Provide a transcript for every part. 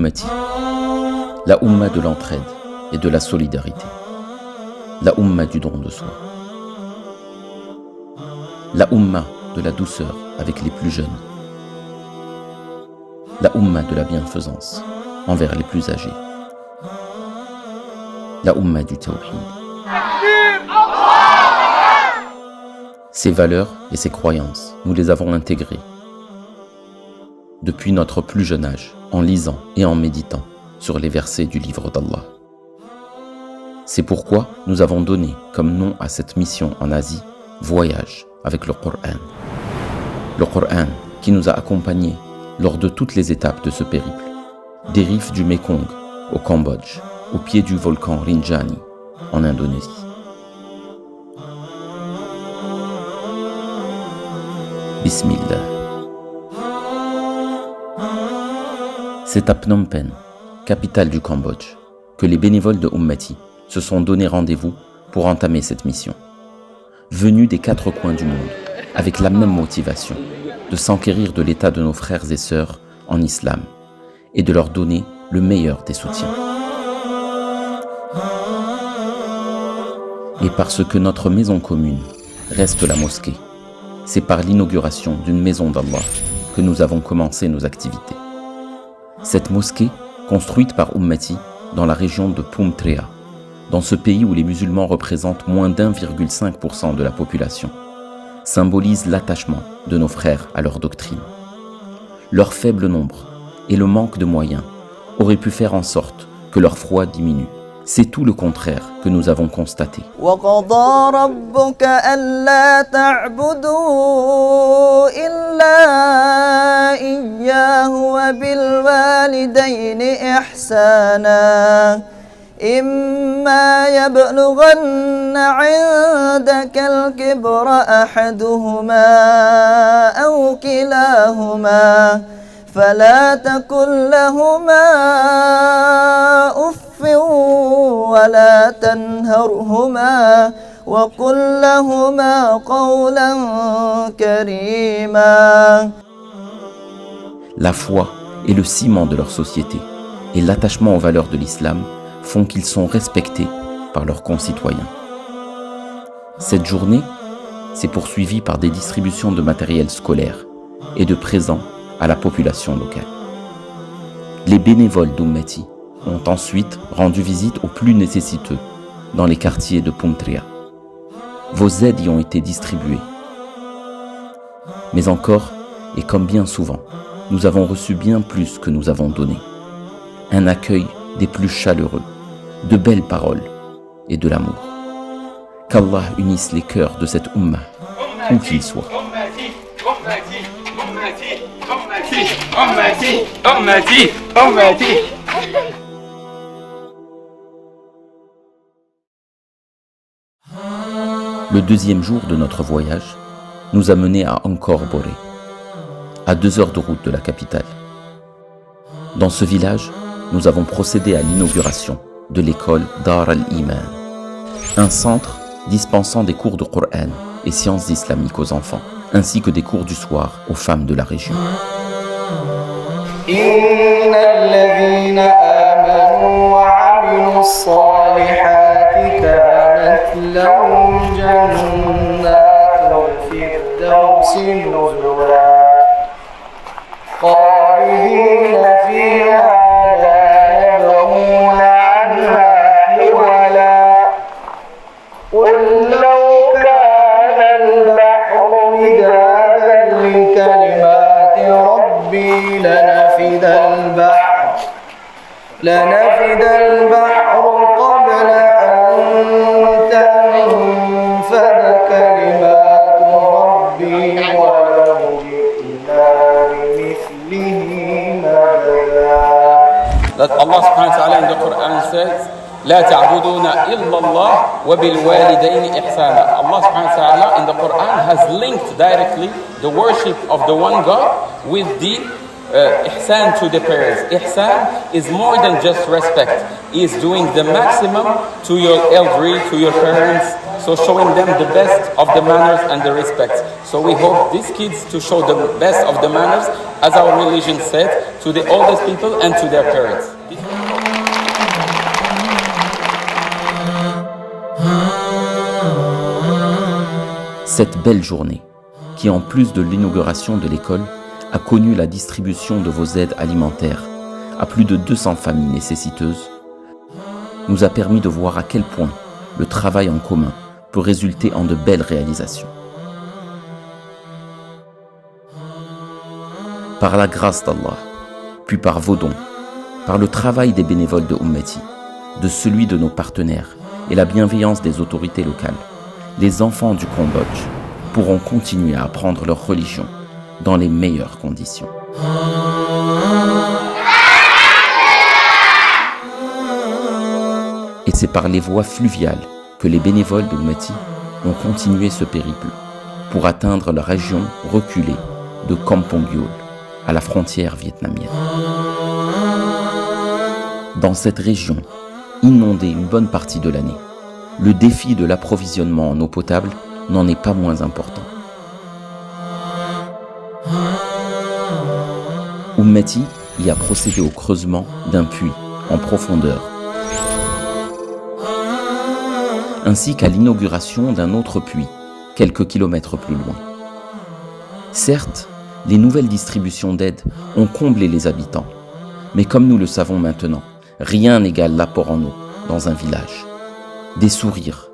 ummati, la umma de l'entraide et de la solidarité, la umma du don de soi, la umma de la douceur avec les plus jeunes, la umma de la bienfaisance envers les plus âgés, la umma du tawhid. Ces valeurs et ces croyances, nous les avons intégrées depuis notre plus jeune âge, en lisant et en méditant sur les versets du livre d'Allah. C'est pourquoi nous avons donné comme nom à cette mission en Asie, Voyage avec le Coran. Le Coran qui nous a accompagnés lors de toutes les étapes de ce périple, des rives du Mékong au Cambodge, au pied du volcan Rinjani en Indonésie. Bismillah. C'est à Phnom Penh, capitale du Cambodge, que les bénévoles de Ummati se sont donné rendez-vous pour entamer cette mission. Venus des 4 coins du monde, avec la même motivation, de s'enquérir de l'état de nos frères et sœurs en islam et de leur donner le meilleur des soutiens. Et parce que notre maison commune reste la mosquée, c'est par l'inauguration d'une maison d'Allah que nous avons commencé nos activités. Cette mosquée, construite par Ummati dans la région de Phum Threa, dans ce pays où les musulmans représentent moins d'1,5% de la population, symbolise l'attachement de nos frères à leur doctrine. Leur faible nombre et le manque de moyens auraient pu faire en sorte que leur foi diminue. C'est tout le contraire que nous avons constaté. وَقَضَى رَبُّكَ أَلَّا تَعْبُدُوا إِلَّا إِيَّاهُ وَبِالْوَالِدَيْنِ إِحْسَانًا إِمَّا يَبْلُغَنَّ عِندَكَ الْكِبْرَ أَحَدُهُمَا أَوْ كِلَاهُمَا فَلَا تَقُل لَّهُمَا أُفٍّ ولا تنهرهما وقل لهما قولا كريما. La foi est le ciment de leur société et l'attachement aux valeurs de l'islam font qu'ils sont respectés par leurs concitoyens. Cette journée s'est poursuivie par des distributions de matériel scolaire et de présents à la population locale. Les bénévoles d'Ummati ont ensuite rendu visite aux plus nécessiteux dans les quartiers de Phum Threa. Vos aides y ont été distribuées. Mais encore, et comme bien souvent, nous avons reçu bien plus que nous avons donné. Un accueil des plus chaleureux, de belles paroles et de l'amour. Qu'Allah unisse les cœurs de cette Ummah, où qu'ils soient. Le deuxième jour de notre voyage nous a menés à Angkor Boré, à 2 heures de route de la capitale. Dans ce village, nous avons procédé à l'inauguration de l'école Dar al-Iman, un centre dispensant des cours de Coran et sciences islamiques aux enfants, ainsi que des cours du soir aux femmes de la région. لهم جنات الفردوس نزلا خالدين فيها لا يبغون عنها حولا قل لو كان البحر مدادا لكلمات ربي لنفد البحر قبل أن تنفد كلمات ربي ولو جئنا بمثله مددا. That Allah subhanahu wa ta'ala in the Quran says, لا تعبدون إلا الله وبالوالدين إحسانا. Allah subhanahu wa ta'ala in the Quran has linked directly the worship of the one God with the ihsan to the parents. Ihsan is more than just respect. He is doing the maximum to your elderly, to your parents, so showing them the best of the manners and the respect. So we hope these kids to show the best of the manners as our religion said, to the oldest people and to their parents. Cette belle journée, qui en plus de l'inauguration de l'école, a connu la distribution de vos aides alimentaires à plus de 200 familles nécessiteuses, nous a permis de voir à quel point le travail en commun peut résulter en de belles réalisations. Par la grâce d'Allah, puis par vos dons, par le travail des bénévoles de Ummati, de celui de nos partenaires et la bienveillance des autorités locales, les enfants du Cambodge pourront continuer à apprendre leur religion dans les meilleures conditions. Et c'est par les voies fluviales que les bénévoles de Ummati ont continué ce périple pour atteindre la région reculée de Kampong Yul, à la frontière vietnamienne. Dans cette région, inondée une bonne partie de l'année, le défi de l'approvisionnement en eau potable n'en est pas moins important. Ummati y a procédé au creusement d'un puits en profondeur, ainsi qu'à l'inauguration d'un autre puits, quelques kilomètres plus loin. Certes, les nouvelles distributions d'aide ont comblé les habitants, mais comme nous le savons maintenant, rien n'égale l'apport en eau dans un village. Des sourires,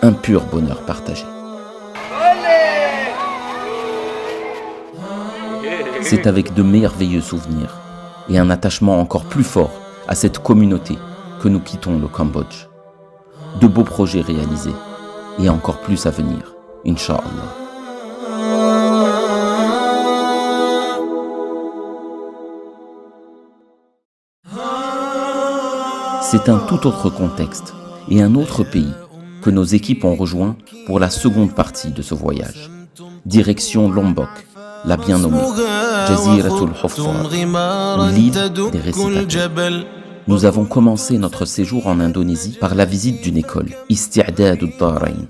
un pur bonheur partagé. C'est avec de merveilleux souvenirs et un attachement encore plus fort à cette communauté que nous quittons le Cambodge. De beaux projets réalisés et encore plus à venir, Inch'Allah. C'est un tout autre contexte et un autre pays que nos équipes ont rejoint pour la seconde partie de ce voyage. Direction Lombok, la bien nommée Jaziratul Huffar, l'île des récitateurs. Nous avons commencé notre séjour en Indonésie par la visite d'une école, Isti'dad ad-Darain.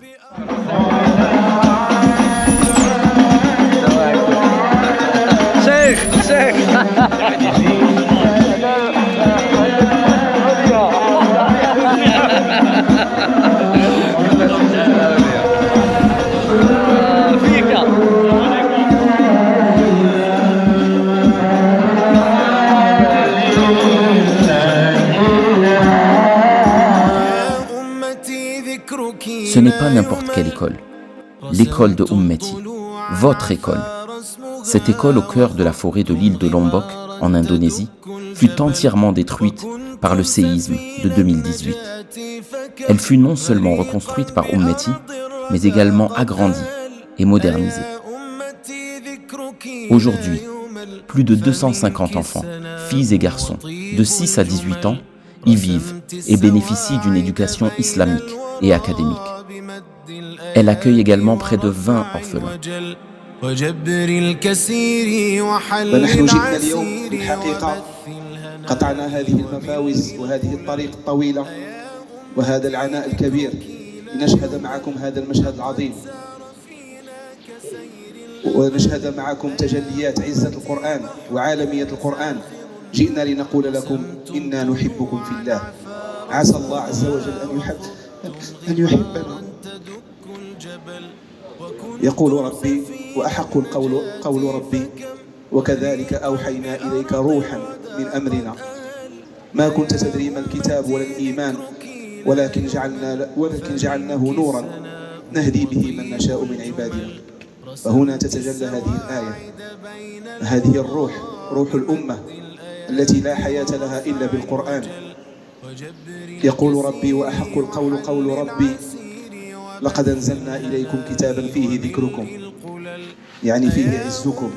Ce n'est pas n'importe quelle école, l'école de Ummati, votre école. Cette école au cœur de la forêt de l'île de Lombok, en Indonésie, fut entièrement détruite par le séisme de 2018. Elle fut non seulement reconstruite par Ummati, mais également agrandie et modernisée. Aujourd'hui, plus de 250 enfants, filles et garçons, de 6 à 18 ans, y vivent et bénéficient d'une éducation islamique et académique. Elle accueille également près de 20 orphelins. فنحن جئنا اليوم بالحقيقة قطعنا هذه المفاوز وهذه الطريق الطويلة وهذا العناء الكبير لنشهد معكم هذا المشهد العظيم ونشهد معكم تجليات عزة القرآن وعالمية القرآن. جئنا لنقول لكم إنا نحبكم في الله. عسى الله عز وجل أن يحبنا. يقول ربي وأحق القول قول ربي وكذلك أوحينا إليك روحا من أمرنا ما كنت تدري ما الكتاب ولا الإيمان ولكن جعلناه نورا نهدي به من نشاء من عبادنا. فهنا تتجلى هذه الآية، هذه الروح، روح الأمة التي لا حياة لها إلا بالقرآن. يقول ربي وأحق القول قول ربي لقد أنزلنا إليكم كتابا فيه ذكركم يعني فيه عزكم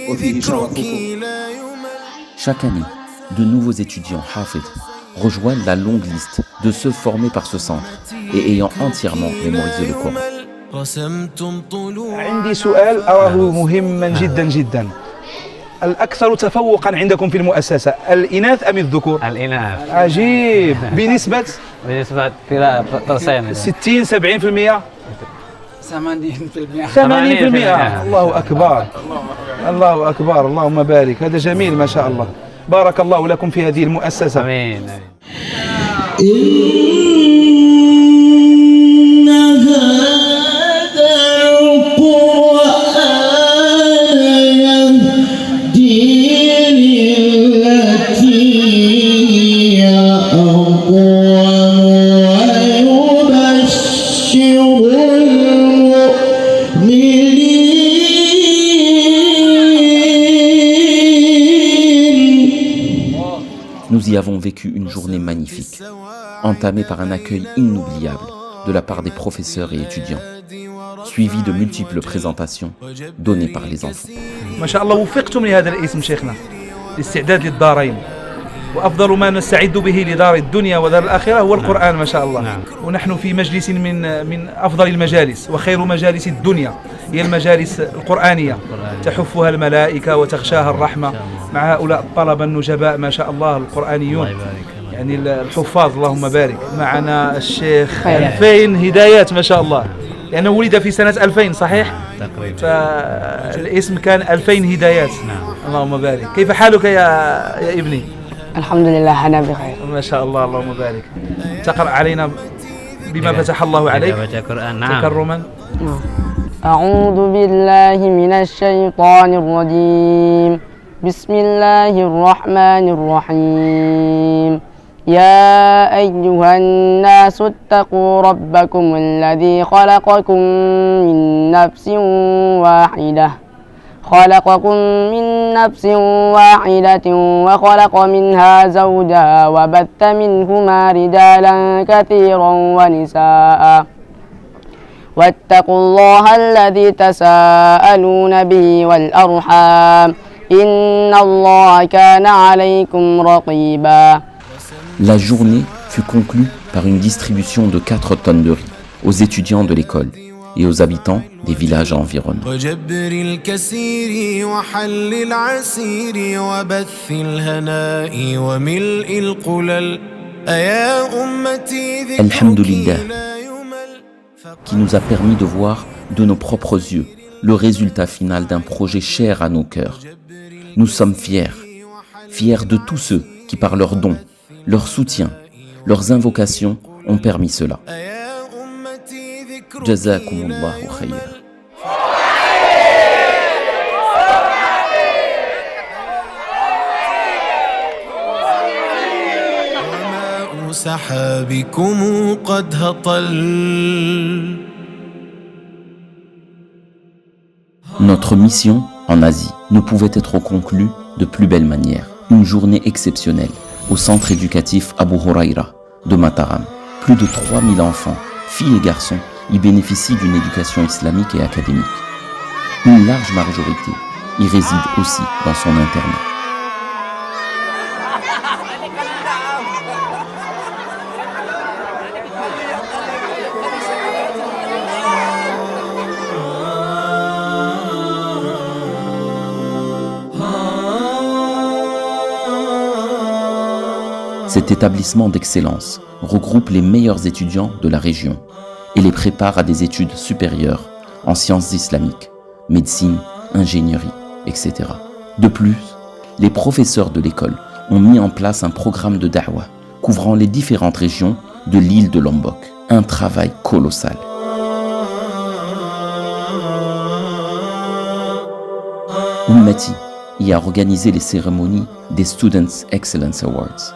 وفيه شرفكم. Chaque année, de nouveaux étudiants Hafid rejoignent la longue liste de ceux formés par ce centre et ayant entièrement mémorisé le Coran. عندي سؤال أراه مهما جدا جدا. الأكثر تفوقا عندكم في المؤسسة الإناث أم الذكور؟ الإناث. عجيب. بنسبة 60-70%. 60-70%. 80%. الله أكبر، الله أكبر، اللهم بارك. هذا جميل ما شاء الله. بارك الله لكم في هذه المؤسسة. آمين. Nous y avons vécu une journée magnifique, entamée par un accueil inoubliable de la part des professeurs et étudiants, suivi de multiples présentations données par les enfants. ما شاء الله وفقتم لهذا الاسم شيخنا، الاستعداد للدارين، وأفضل ما نستعد به لدار الدنيا ودار الآخرة هو القرآن ما شاء الله. ونحن في مجلس من أفضل المجالس، وخير مجالس الدنيا هي المجالس القرآنية، تحفها الملائكة وتغشاها الرحمة مع هؤلاء الطلبة النجباء ما شاء الله القرآنيون، يعني الحفاظ اللهم بارك. معنا الشيخ 2000 هدايات ما شاء الله، لأنه ولد في سنة 2000 صحيح؟ تقريبا. فالاسم كان 2000 هدايات. اللهم بارك. كيف حالك يا ابني؟ الحمد لله أنا بخير. ما شاء الله اللهم بارك. تقرأ علينا بما فتح الله عليك تكرما. أعوذ بالله من الشيطان الرجيم. بسم الله الرحمن الرحيم. يا أيها الناس اتقوا ربكم الذي خلقكم من نفس واحدة وخلق منها زوجها وبث منهما رجالا كثيرا ونساء واتقوا الله الذي تساءلون به والأرحام إن الله كان عليكم رقيبا. La journée fut conclue par une distribution de 4 tonnes de riz aux étudiants de l'école et aux habitants des villages environnants. Alhamdulillah, qui nous a permis de voir de nos propres yeux le résultat final d'un projet cher à nos cœurs. Nous sommes fiers de tous ceux qui par leurs dons, leur soutien, leurs invocations ont permis cela. Jazakumullahu khayr. Notre mission en Asie ne pouvait être conclue de plus belle manière. Une journée exceptionnelle au centre éducatif Abu Huraira de Mataram. Plus de 3000 enfants, filles et garçons, y bénéficient d'une éducation islamique et académique. Une large majorité y réside aussi dans son internat. Cet établissement d'excellence regroupe les meilleurs étudiants de la région et les prépare à des études supérieures en sciences islamiques, médecine, ingénierie, etc. De plus, les professeurs de l'école ont mis en place un programme de da'wah couvrant les différentes régions de l'île de Lombok. Un travail colossal. Ummati y a organisé les cérémonies des Students' Excellence Awards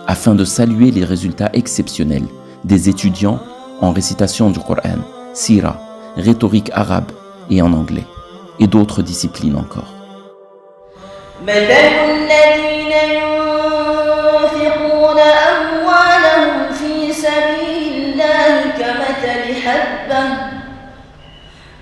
afin de saluer les résultats exceptionnels des étudiants en récitation du Coran, sira, rhétorique arabe et en anglais, et d'autres disciplines encore.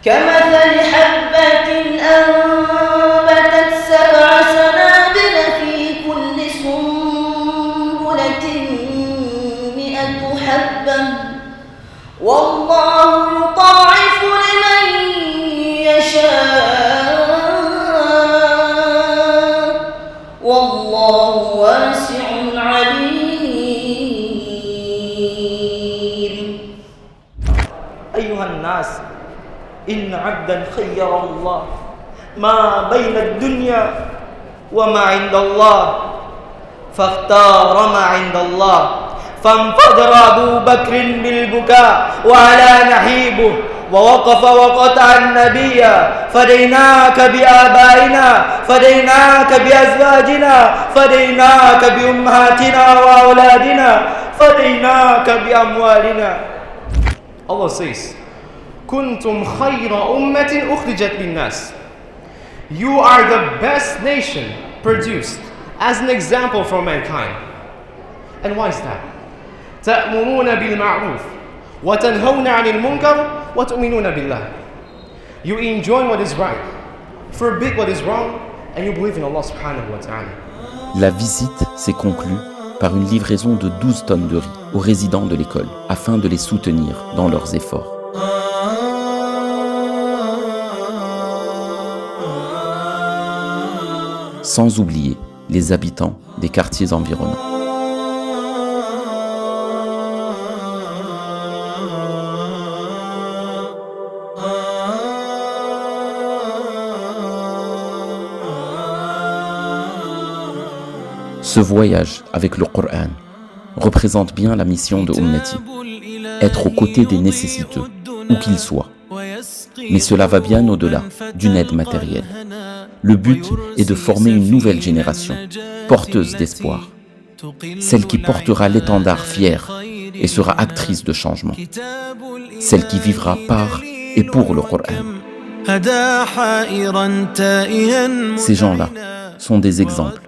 كمثل حبة أنبتت 7 سنابل في كل سنبلة 100 حبة والله يضاعف لمن يشاء والله واسع عليم. أيها الناس إن عبدا خيره الله ما بين الدنيا وما عند الله فاختار ما عند الله فانفجر أبو بكر بالبكاء وعلى نحيبه ووقف وقطع النبي فديناك بآبائنا فديناك بأزواجنا فديناك بأمهاتنا وأولادنا فديناك بأموالنا. Allah says, كنتم خير أمة أخرجت للناس. You are the best nation produced as an example for mankind. And why is that? تأمرون بالمعروف وتنهون عن المنكر وتؤمنون بالله. You enjoy what is right, forbid what is wrong, and you believe in Allah subhanahu wa ta'ala. La visite s'est conclue par une livraison de 12 tonnes de riz aux résidents de l'école afin de les soutenir dans leurs efforts. Sans oublier les habitants des quartiers environnants. Ce voyage avec le Coran représente bien la mission de Ummati, être aux côtés des nécessiteux, où qu'ils soient. Mais cela va bien au-delà d'une aide matérielle. Le but est de former une nouvelle génération, porteuse d'espoir, celle qui portera l'étendard fier et sera actrice de changement, celle qui vivra par et pour le Coran. Ces gens-là sont des exemples,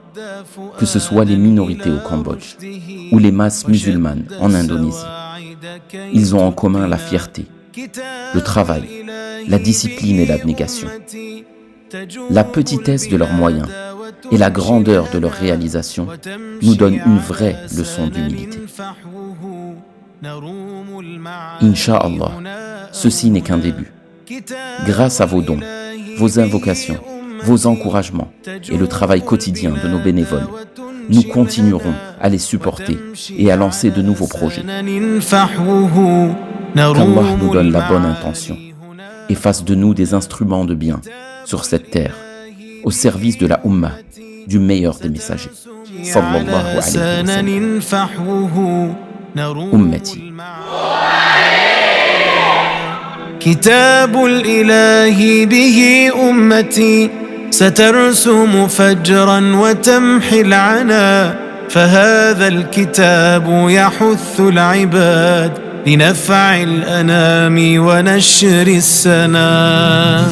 que ce soit les minorités au Cambodge ou les masses musulmanes en Indonésie. Ils ont en commun la fierté, le travail, la discipline et l'abnégation. La petitesse de leurs moyens et la grandeur de leurs réalisations nous donnent une vraie leçon d'humilité. Inch'Allah, ceci n'est qu'un début. Grâce à vos dons, vos invocations, vos encouragements et le travail quotidien de nos bénévoles, nous continuerons à les supporter et à lancer de nouveaux projets. Qu'Allah nous donne la bonne intention et fasse de nous des instruments de bien sur cette terre, au service de la Ummah, du meilleur des messagers. Sallallahu alayhi wa sallam. Ummati. كتاب الإله به أمتي سترسم فجرا وتمحي العنا فهذا الكتاب يحث العباد لنفع الأنام ونشر السنا